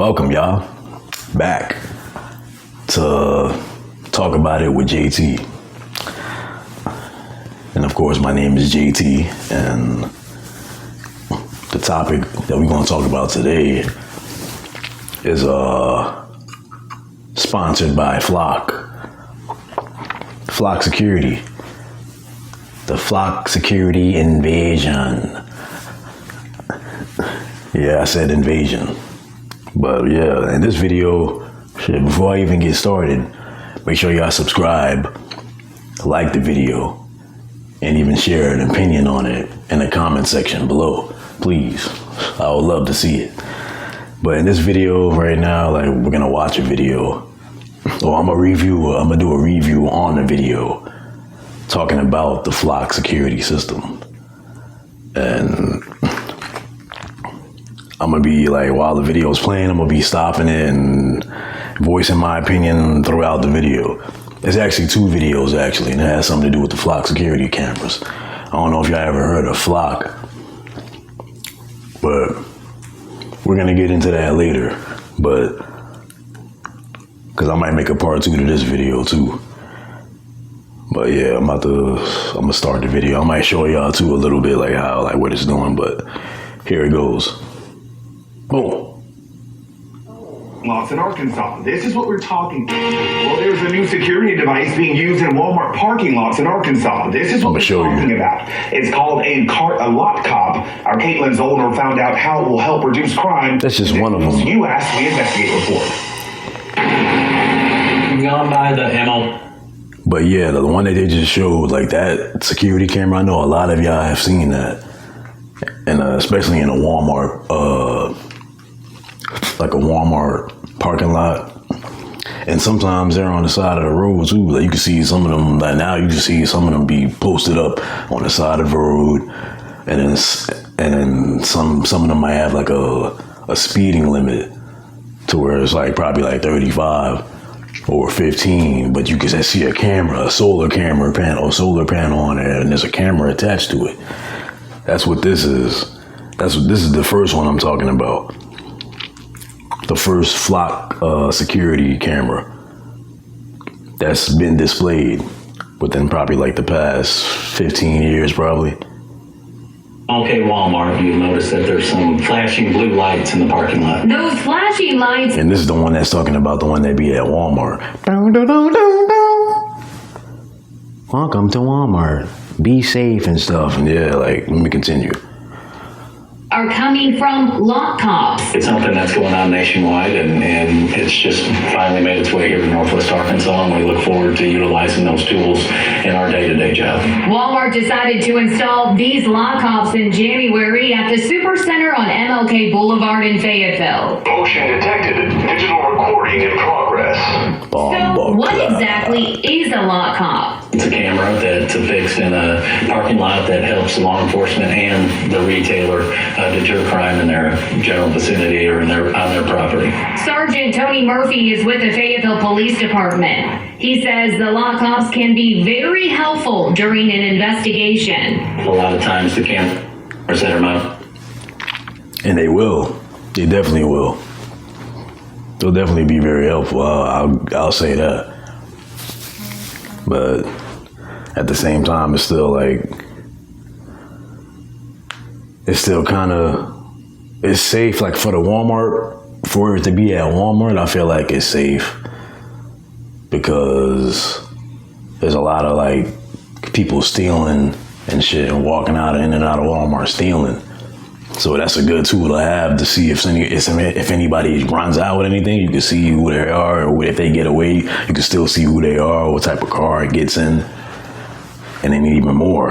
Welcome, y'all, back to talk about it with JT. And of course, my name is JT, and the topic that we're going to talk about today is sponsored by Flock Security. The Flock Security invasion. Yeah, I said invasion. But yeah, in this video, before I even get started, make sure y'all subscribe, like the video, and even share an opinion on it in the comment section below. Please, I would love to see it. But in this video right now, we're gonna watch a video, or I'm gonna do a review on the video talking about the Flock security system. And I'm gonna be while the video is playing, I'm gonna be stopping it and voicing my opinion throughout the video. It's actually two videos and it has something to do with the Flock security cameras. I don't know if y'all ever heard of Flock, but we're gonna get into that later. But because I might make a part 2 to this video too. But yeah, I'm gonna start the video. I might show y'all too a little bit what it's doing, but here it goes. Boom. Lots in Arkansas. This is what we're talking about. Well, there's a new security device being used in Walmart parking lots in Arkansas. This is what we're talking about. It's called a lot cop. Our Caitlin Zollner found out how it will help reduce crime. That's just one of them. You asked, we investigate report. Gone by the ammo. But yeah, the one that they just showed, that security camera, I know a lot of y'all have seen that. And especially in a Walmart, a Walmart parking lot. And sometimes they're on the side of the road too. You can see some of them, now you can see some of them be posted up on the side of the road. And then some of them might have a speeding limit to where it's probably 35 or 15, but you can see a camera, a solar panel on there, and there's a camera attached to it. That's what this is. This is the first one I'm talking about. The first Flock security camera that's been displayed within probably the past 15 years probably. Okay, Walmart, you'll notice that there's some flashing blue lights in the parking lot. Those flashing lights. And this is the one that's talking about the one that be at Walmart. Welcome to Walmart. Be safe and stuff. And yeah, let me continue. Are coming from lot cops. It's something that's going on nationwide, and it's just finally made its way here to Northwest Arkansas, and we look forward to utilizing those tools in our day-to-day job. Walmart decided to install these lot cops in January at the Supercenter on MLK Boulevard in Fayetteville. Motion detected. Digital recording in progress. So what exactly is a lot cop? It's a camera that's affixed in a parking lot that helps law enforcement and the retailer deter crime in their general vicinity or on their property. Sergeant Tony Murphy is with the Fayetteville Police Department. He says the lot cops can be very helpful during an investigation. A lot of times the cameras that are mounted. And they will. They definitely will. They'll definitely be very helpful. I'll say that. But at the same time, it's still it's safe. For the Walmart, for it to be at Walmart, I feel like it's safe because there's a lot of people stealing and shit and walking in and out of Walmart stealing. So that's a good tool to have to see if anybody runs out with anything, you can see who they are, or if they get away, you can still see who they are, what type of car it gets in, and then even more.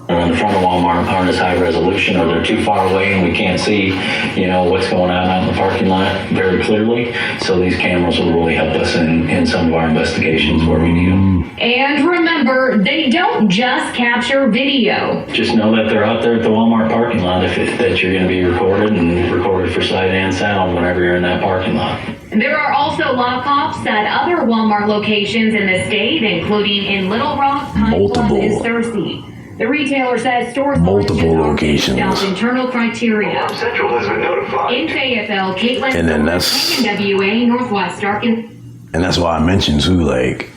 In the front of Walmart aren't as high resolution, or they're too far away and we can't see, what's going on out in the parking lot very clearly. So these cameras will really help us in some of our investigations where we need them. And remember, they don't just capture video. Just know that they're out there at the Walmart parking lot, that you're going to be recorded for sight and sound whenever you're in that parking lot. There are also lot cops at other Walmart locations in the state, including in Little Rock, Pine Bluff, and Searcy. The retailer says store Multiple selections are locations. based off internal criteria. Farm Central has been notified. In Fayetteville, Caitlin And then that's- KNWA Northwest Arkansas. And that's why I mentioned too, like,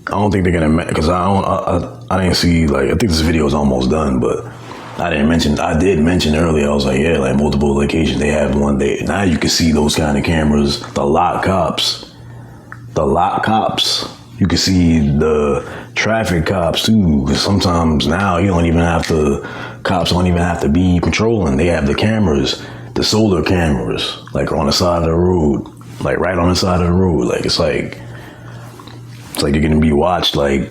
I don't think they're gonna, because I didn't see, like, I think this video is almost done, but I did mention earlier, I was like, yeah, like multiple locations, they have one day. Now you can see those kind of cameras, the lot cops, you can see the traffic cops too, because sometimes now cops don't even have to be patrolling. They have the cameras, the solar cameras, like on the side of the road, like right on the side of the road. Like it's like you're gonna be watched, like.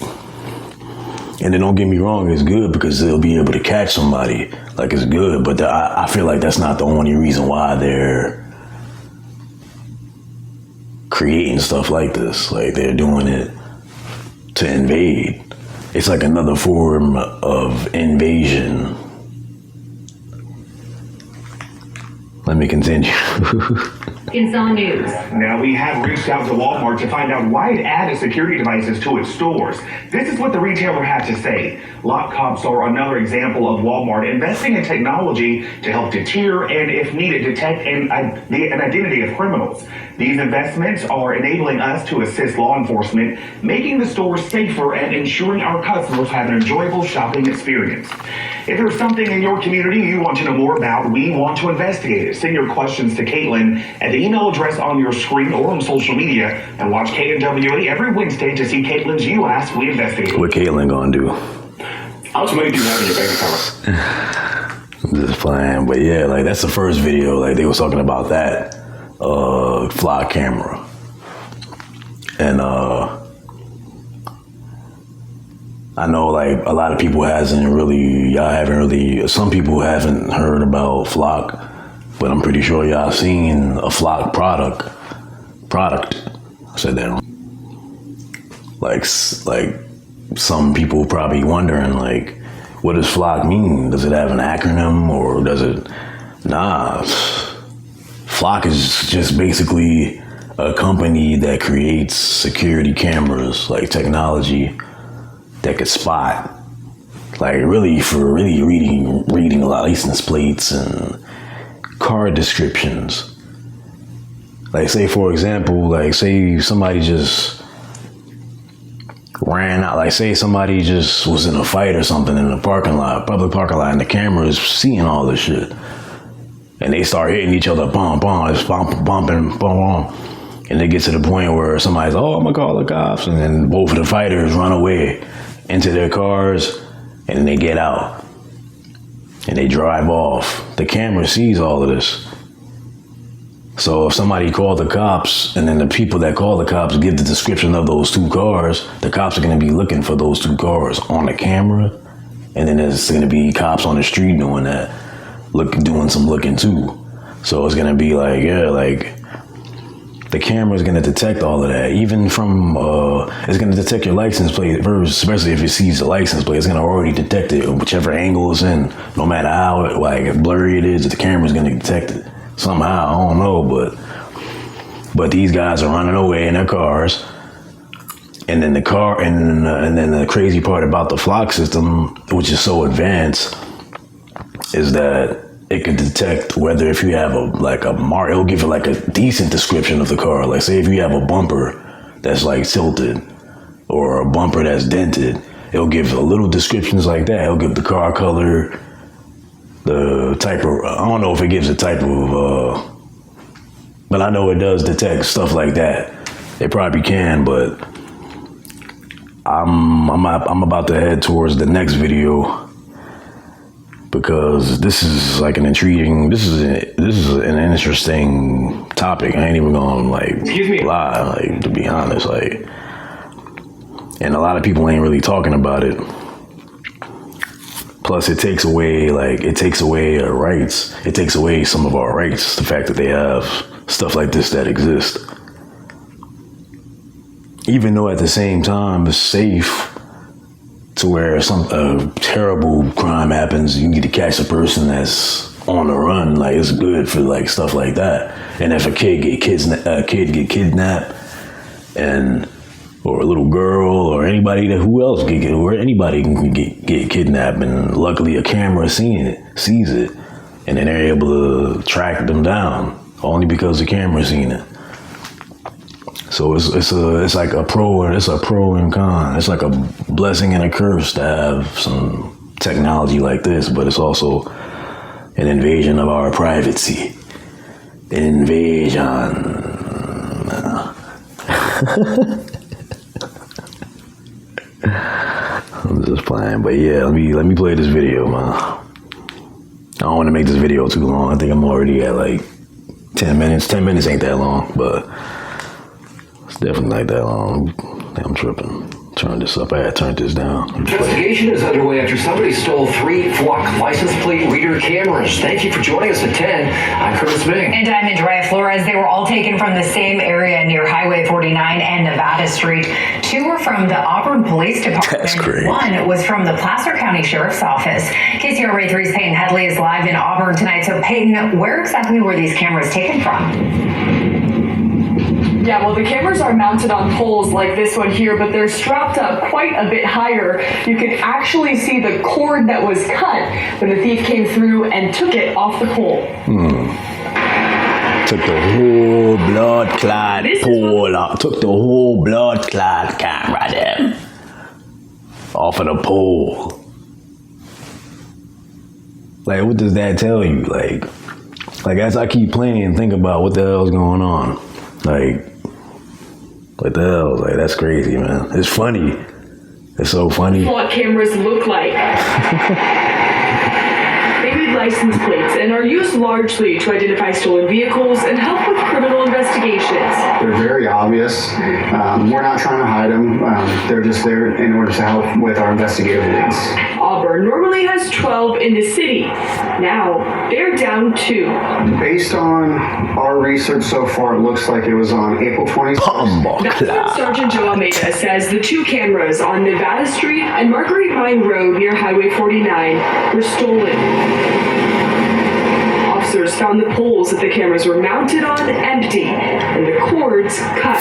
And then don't get me wrong, it's good because they'll be able to catch somebody. Like it's good, but I feel like that's not the only reason why they're creating stuff like this. Like they're doing it to invade. It's like another form of invasion. Let me continue. Arkansas News. Now, we have reached out to Walmart to find out why it added security devices to its stores. This is what the retailer had to say. Lot cops are another example of Walmart investing in technology to help deter and, if needed, detect an identity of criminals. These investments are enabling us to assist law enforcement, making the stores safer and ensuring our customers have an enjoyable shopping experience. If there's something in your community you want to know more about, we want to investigate it. Send your questions to Caitlin at the email address on your screen or on social media, and watch KNWA every Wednesday to see Caitlin's You Ask, We Investigate. What Caitlin gonna do? How much money do you have in your bank account? I'm just playing, but yeah, like that's the first video. Like they was talking about that flock camera, and I know like a lot of people some people haven't heard about flock, but I'm pretty sure y'all seen a flock product. I said that wrong. Like some people probably wondering like, what does flock mean? Does it have an acronym or does it? Nah, flock is just basically a company that creates security cameras, like technology that could spot, like really reading license plates and car descriptions. Like say for example, like say somebody just ran out, like say somebody just was in a fight or something in a public parking lot, and the camera is seeing all this shit, and they start hitting each other, bumping, and they get to the point where somebody's, oh, I'm gonna call the cops, and then both of the fighters run away into their cars, and then they get out, and they drive off. The camera sees all of this. So if somebody called the cops, and then the people that call the cops give the description of those two cars, the cops are gonna be looking for those two cars on the camera, and then there's gonna be cops on the street doing that, doing some looking too. So it's gonna be like, yeah, like the camera is gonna detect all of that, even from it's gonna detect your license plate first, especially if it sees the license plate. It's gonna already detect it, whichever angle it's in, no matter how blurry it is. The camera's gonna detect it somehow. I don't know, but these guys are running away in their cars, and then the crazy part about the flock system, which is so advanced, is that it can detect whether if you have it'll give you like a decent description of the car. Like say if you have a bumper that's like tilted or a bumper that's dented, it'll give a little descriptions like that. It'll give the car color, the type of, I don't know if it gives a type of, but I know it does detect stuff like that. It probably can, but I'm about to head towards the next video, because this is like an interesting topic. I ain't even gonna lie, like, to be honest, like, and a lot of people ain't really talking about it. Plus it takes away our rights. It takes away some of our rights, the fact that they have stuff like this that exists. Even though at the same time it's safe, to where some terrible crime happens, you need to catch a person that's on the run. Like it's good for like stuff like that. And if a kid get kidnapped, or a little girl or anybody or anybody can get kidnapped, and luckily a camera sees it, and then they're able to track them down only because the camera seen it. So it's like a pro and con. It's like a blessing and a curse to have some technology like this, but it's also an invasion of our privacy. Invasion. I'm just playing, but yeah, let me play this video, man. I don't want to make this video too long. I think I'm already at like 10 minutes. 10 minutes ain't that long, but it's definitely not that long. I'm tripping. Turn this up. I had turned this down. Investigation is underway after somebody stole 3 Flock license plate reader cameras. Thank you for joining us at 10. I'm Curtis Bing. And I'm Andrea Flores. They were all taken from the same area near Highway 49 and Nevada Street. 2 were from the Auburn Police Department. That's great. 1 was from the Placer County Sheriff's Office. KCRA 3's Peyton Headley is live in Auburn tonight. So Peyton, where exactly were these cameras taken from? Yeah, well, the cameras are mounted on poles like this one here, but they're strapped up quite a bit higher. You can actually see the cord that was cut when the thief came through and took it off the pole. Took the whole blood clot pole off. Took the whole blood clot camera there off of the pole. Like, what does that tell you? Like as I keep playing, think about what the hell's going on. Like, what the hell? Like, that's crazy, man. It's funny. It's so funny. What cameras look like. They read license plates and are used largely to identify stolen vehicles and help with criminal investigations. They're very obvious. We're not trying to hide them. They're just there in order to help with our investigative leads. Auburn normally has 12 in the city. Now, they're down 2. Based on our research so far, it looks like it was on April 21st. That's what Sergeant Joe Almeida says the 2 cameras on Nevada Street and Marguerite Mine Road near Highway 49 were stolen. Officers found the poles that the cameras were mounted on empty and the cords cut.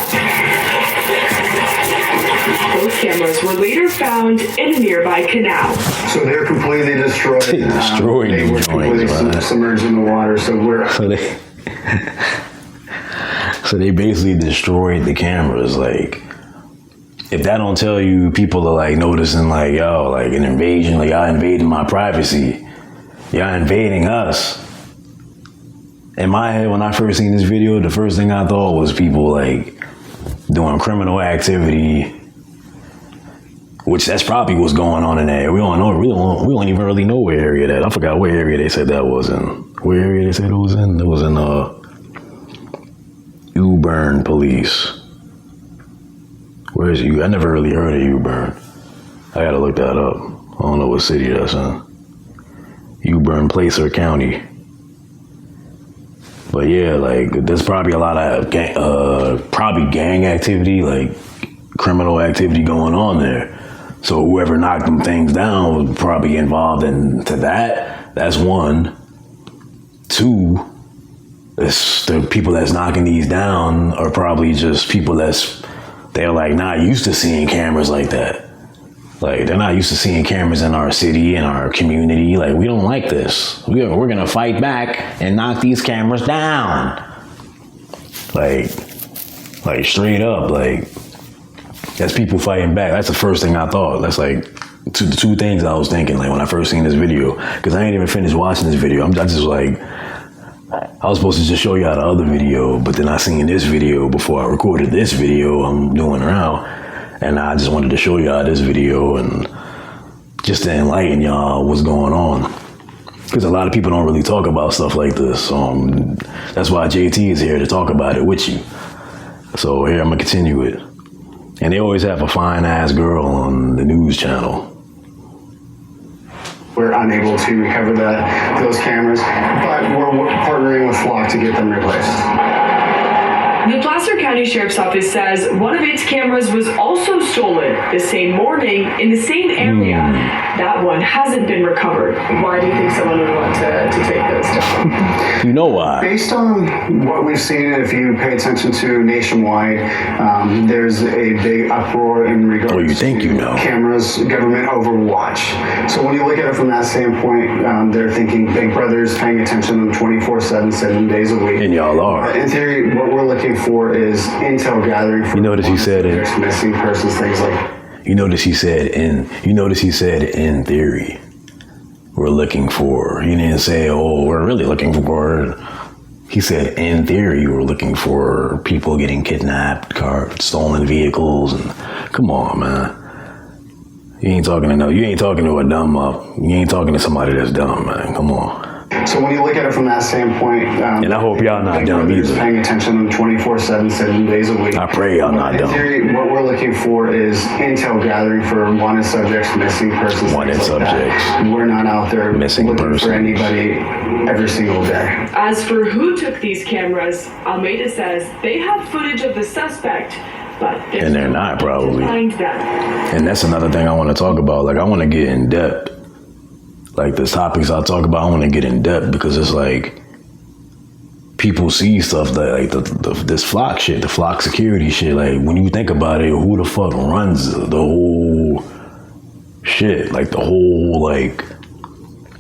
Both cameras were later found in a nearby canal. So they're completely destroyed. They destroyed They were completely submerged in the water. So they basically destroyed the cameras. Like, if that don't tell you, people are like noticing, like, yo, like an invasion, like y'all invading my privacy, y'all invading us. In my head, when I first seen this video, the first thing I thought was people like doing criminal activity, which that's probably what's going on in there. We don't even really know where area that. I forgot what area they said that was in. Where area they said it was in? It was in Auburn Police. Where is you? I never really heard of Auburn. I gotta look that up. I don't know what city that's in. Auburn, Placer County. But yeah, like there's probably a lot of gang activity, like criminal activity going on there. So whoever knocked them things down was probably involved into that. That's 1. 2, it's the people that's knocking these down are probably just people they're like not used to seeing cameras like that. Like, they're not used to seeing cameras in our city, in our community. Like, we don't like this. We're going to fight back and knock these cameras down. Like straight up, like, that's people fighting back. That's the first thing I thought. That's like the 2 things I was thinking, like, when I first seen this video. Because I ain't even finished watching this video. I just like, I was supposed to just show y'all the other video, but then I seen this video before I recorded this video I'm doing around. And I just wanted to show y'all this video and just to enlighten y'all what's going on. Because a lot of people don't really talk about stuff like this. That's why JT is here to talk about it with you. So here, I'm going to continue it. And they always have a fine-ass girl on the news channel. we're unable to recover those cameras, but we're partnering with Flock to get them replaced. The Placer County Sheriff's Office says one of its cameras was also stolen the same morning in the same area. That one hasn't been recovered. Why do you think someone would want to take those down? You know why? Based on what we've seen, if you pay attention to nationwide, there's a big uproar in regards Oh, you think to you know. cameras, government overwatch. So when you look at it from that standpoint, they're thinking Big Brother's paying attention 24/7, 7 days a week. And y'all are. In theory, what we're looking for is intel gathering. For You notice he said it. there's missing persons, things like. You notice he said in theory, we're looking for. He didn't say, oh, we're really looking for. He said in theory, we're looking for people getting kidnapped, stolen vehicles, and come on, man. You ain't talking to a dumb up. You ain't talking to somebody that's dumb, man. Come on. So when you look at it from that standpoint, And I hope y'all not Big dumb Brother's either. paying attention 24/7, 7 days a week. I pray y'all not In dumb. theory, what we're looking for is intel gathering for wanted subjects, missing persons. Wanted things like that. subjects. We're not out there Missing looking persons. for anybody every single day. As for who took these cameras, Almeida says they have footage of the suspect, but And they're not, probably. to find them. And that's another thing I want to talk about. Like, I want to get in depth. Like, the topics I talk about, I want to get in depth because it's like people see stuff that, like, this flock shit, the flock security shit. Like, when you think about it, who the fuck runs the whole shit? Like, the whole, like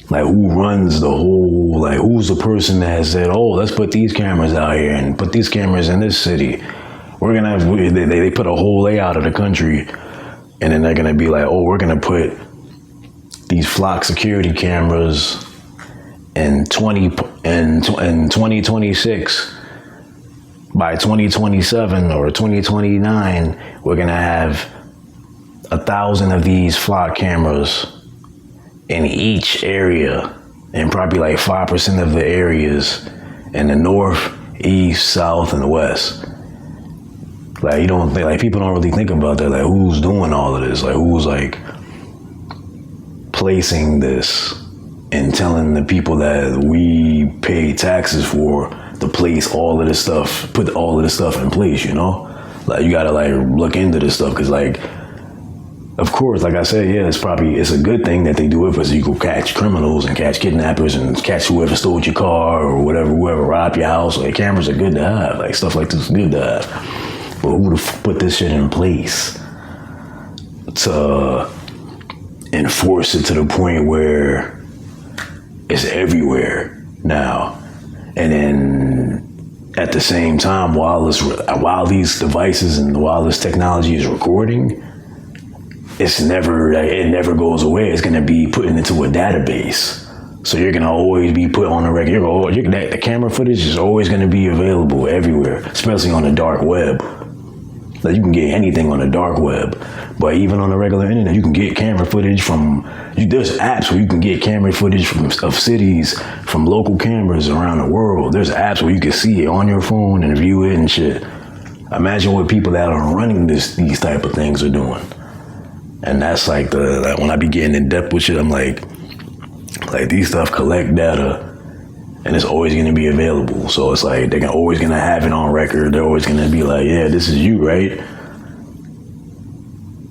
who runs the whole, like, who's the person that has said, oh, let's put these cameras out here and put these cameras in this city. We're going to have, they put a whole layout of the country, and then they're going to be like, oh, we're going to put these flock security cameras in 2026. By 2027 or 2029, we're going to have 1,000 of these flock cameras in each area, and probably like 5% of the areas in the north, east, south, and the west. Like, you don't think, like, people don't really think about that. Like, who's doing all of this? Like, who's like placing this and telling the people that we pay taxes for to place all of this stuff, put all of this stuff in place, you know? Like, you gotta like look into this stuff, because like, of course, like I said, yeah, it's a good thing that they do it because you can catch criminals and catch kidnappers and catch whoever stole your car or whoever robbed your house. Like, cameras are good to have. Like, stuff like this is good to have. But who would have put this shit in place to enforce it to the point where it's everywhere now? And then at the same time, while these devices and while this technology is recording, it never goes away. It's gonna be put into a database. So you're gonna always be put on the record. The camera footage is always gonna be available everywhere, especially on the dark web. Like, you can get anything on the dark web, but even on the regular internet, you can get camera footage there's apps where you can get camera footage of cities from local cameras around the world. There's apps where you can see it on your phone and view it and shit. Imagine what people that are running these type of things are doing. And that's like when I be getting in depth with shit, I'm like these stuff collect data, and it's always going to be available. So it's like they're always going to have it on record. They're always going to be like, yeah, this is you, right?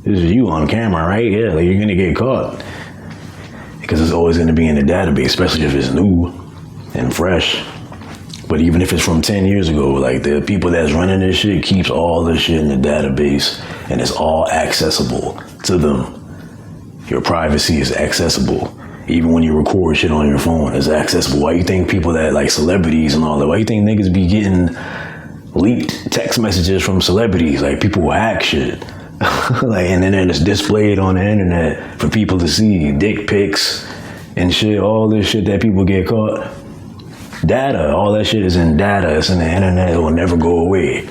This is you on camera, right? Yeah, like, you're going to get caught. Because it's always going to be in the database, especially if it's new and fresh. But even if it's from 10 years ago, like, the people that's running this shit keeps all this shit in the database, and it's all accessible to them. Your privacy is accessible. Even when you record shit on your phone, it's accessible. Why you think people that, like, celebrities and all that, why you think niggas be getting leaked text messages from celebrities? Like, people will hack shit. Like, and then it's displayed on the internet for people to see, dick pics and shit, all this shit that people get caught. Data, all that shit is in data. It's in the internet. It will never go away.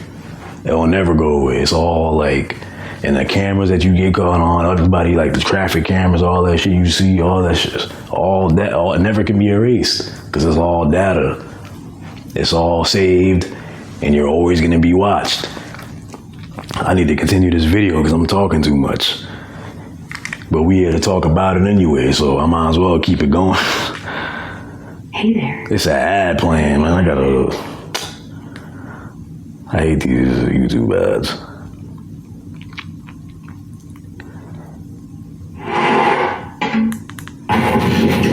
It will never go away. It's all like, and the cameras that you get caught on, everybody, like the traffic cameras, all that shit you see, all that shit, it never can be erased because it's all data. It's all saved, and you're always gonna be watched. I need to continue this video because I'm talking too much. But we here to talk about it anyway, so I might as well keep it going. Hey there. It's an ad playing, man. I hate these YouTube ads.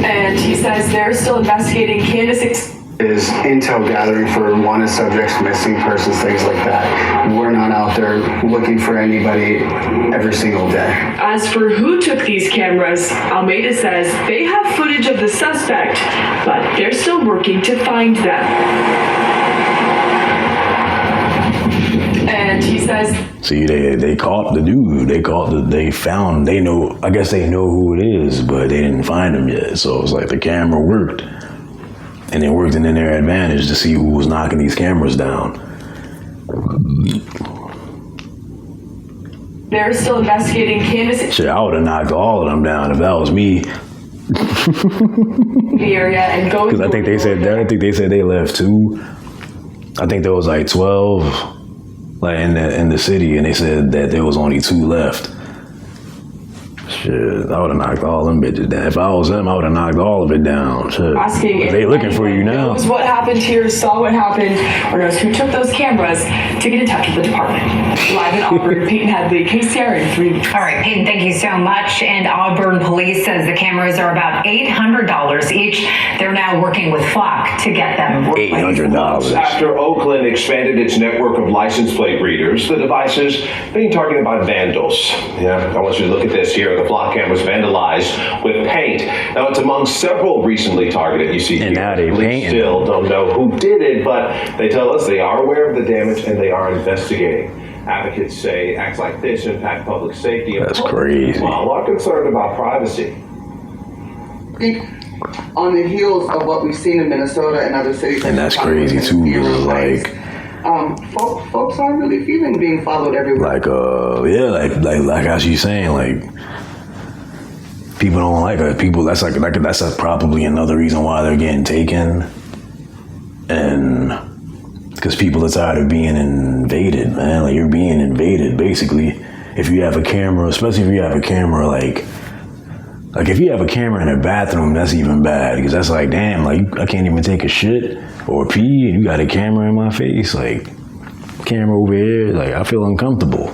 And he says they're still investigating Candace is intel gathering for wanted subjects, missing persons, things like that. We're not out there looking for anybody every single day. As for who took these cameras, Almeida says they have footage of the suspect, but they're still working to find them. And he says, see, they caught the dude. They know, I guess they know who it is, but they didn't find him yet. So it's like the camera worked. And it worked in their advantage to see who was knocking these cameras down. they're still investigating canvassing Shit, I would have knocked all of them down if that was me. the area and going. Because I think they said they left 2. I think there was like 12 like in the city, and they said that there was only 2 left. Shit, I would have knocked all them bitches down. If I was them, I would have knocked all of it down. Shit. Asking if they looking for you now. knows what happened here, saw what happened, or knows who took those cameras, to get in touch with the department. Live in Auburn, Peyton Hadley, KCRA in 3 minutes. All right, Peyton, thank you so much. And Auburn Police says the cameras are about $800 each. They're now working with Flock to get them. $800. After Oakland expanded its network of license plate readers, the devices being targeted by vandals. Yeah, I want you to look at this here. The Flock cameras vandalized with paint. Now, it's among several recently targeted. You see, and now they painting. Still don't know who did it, but they tell us they are aware of the damage and they are investigating. Advocates say acts like this impact public safety. That's crazy. While are concerned about privacy. I think on the heels of what we've seen in Minnesota and other cities, and that's crazy too. Like, folks are really feeling being followed everywhere. Like, like how she's saying, like, people don't like her. People, that's probably another reason why they're getting taken, and because people are tired of being invaded, man. Like, you're being invaded, basically. If you have a camera, especially if you have a camera, like if you have a camera in a bathroom, that's even bad, because that's like, damn, like, I can't even take a shit or pee, and you got a camera in my face, like, camera over here, like, I feel uncomfortable.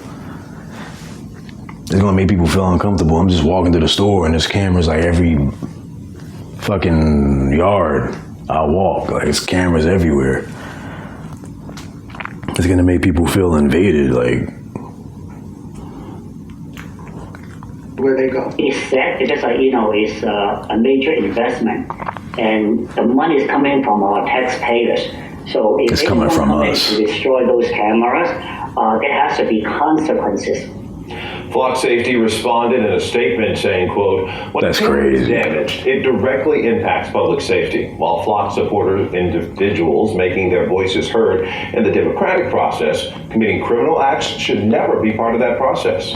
It's gonna make people feel uncomfortable. I'm just walking to the store and there's cameras like every fucking yard I walk. Like, it's cameras everywhere. It's gonna make people feel invaded, like. Where they go. It's sad because, it's a major investment, and the money is coming from our taxpayers. So if it's coming from us to destroy those cameras, there has to be consequences. Flock Safety responded in a statement saying, quote, when that's crazy. Damaged, it directly impacts public safety, while Flock supporters, individuals making their voices heard in the democratic process, committing criminal acts should never be part of that process.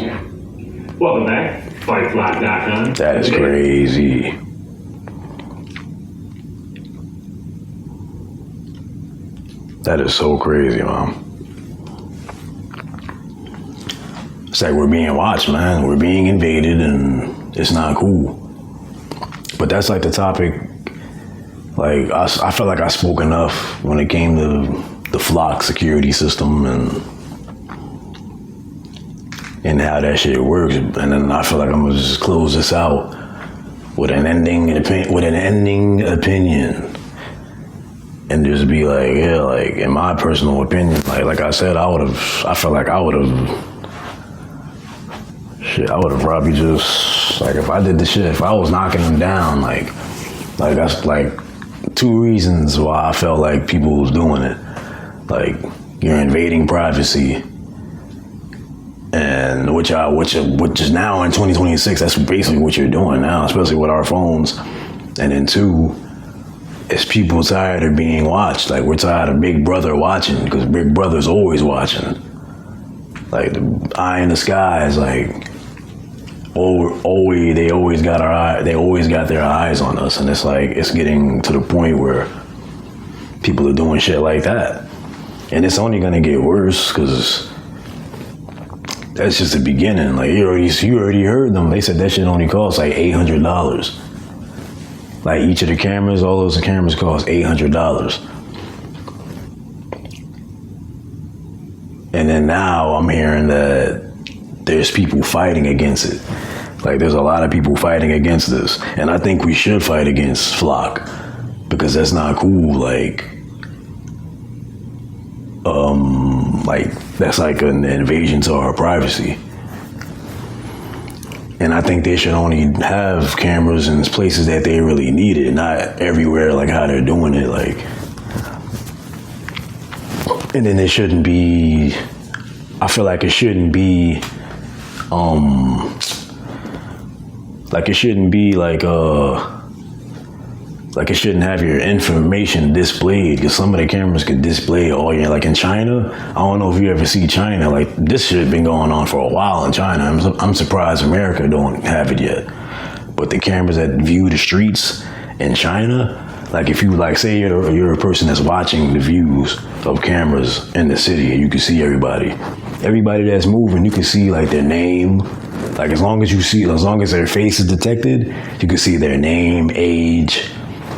Welcome back. FightFlock.com. That is crazy. That is so crazy, Mom. It's like we're being watched, man. We're being invaded, and it's not cool. But that's like the topic. Like, I felt like I spoke enough when it came to the Flock security system and how that shit works. And then I feel like I'm gonna just close this out with an ending opinion. And just be like, yeah, like, in my personal opinion, like I said, I felt like I would have probably just, like, if I did the shit, if I was knocking them down, like that's like 2 reasons why I felt like people was doing it. Like, you're invading privacy, and which is now in 2026, that's basically what you're doing now, especially with our phones. And then 2, it's people tired of being watched. Like, we're tired of Big Brother watching, because Big Brother's always watching. Like, the eye in the sky is like, they always got their eyes on us, and it's like, it's getting to the point where people are doing shit like that, and it's only gonna get worse, because that's just the beginning. Like, you already heard them. They said that shit only costs like $800. Like, each of the cameras, all those cameras cost $800. And then now I'm hearing that there's people fighting against it. Like, there's a lot of people fighting against this. And I think we should fight against Flock. because that's not cool. Like that's like an invasion to our privacy. And I think they should only have cameras in places that they really need it, not everywhere like how they're doing it. Like, and then it shouldn't be, I feel like it shouldn't be, it shouldn't have your information displayed, because some of the cameras could display all your, like in China, I don't know if you ever see China, like this shit been going on for a while in China. I'm surprised America don't have it yet. But the cameras that view the streets in China, like if you like say you're a person that's watching the views of cameras in the city, and you can see everybody that's moving, you can see like their name. Like as long as their face is detected, you can see their name, age,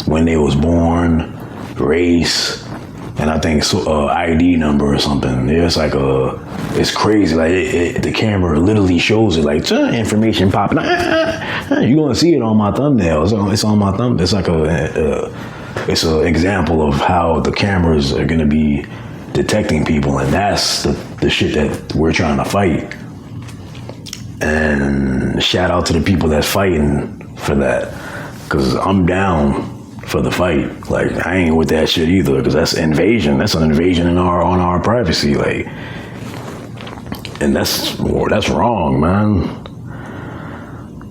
when they was born, race, and I think ID number or something. Yeah, it's like it's crazy. Like the camera literally shows it, like information popping. You're gonna see it on my thumbnail. It's on my thumb. It's like it's an example of how the cameras are gonna be detecting people, and that's the shit that we're trying to fight. And shout out to the people that's fighting for that, because I'm down for the fight. Like I ain't with that shit either, because that's invasion. That's an invasion on our privacy. Like, and that's wrong, man.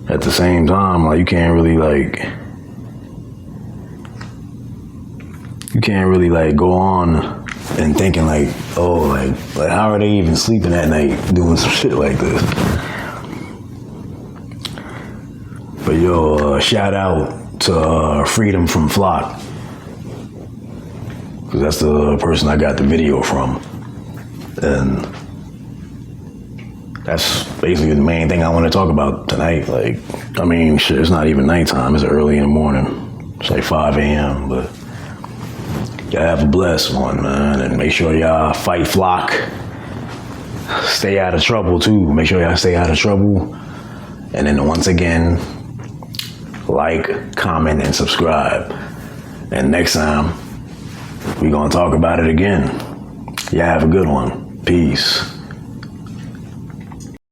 At the same time, like you can't really go on and thinking like, oh, like how are they even sleeping at night doing some shit like this? But yo, shout out to Freedom from Flock, because that's the person I got the video from, and that's basically the main thing I want to talk about tonight. Like, I mean, shit, it's not even nighttime, it's early in the morning, it's like 5 a.m., but y'all have a blessed one, man, and make sure y'all fight Flock, stay out of trouble too, make sure y'all stay out of trouble, and then once again, like, comment, and subscribe. And next time, we're gonna talk about it again. Y'all have a good one. Peace.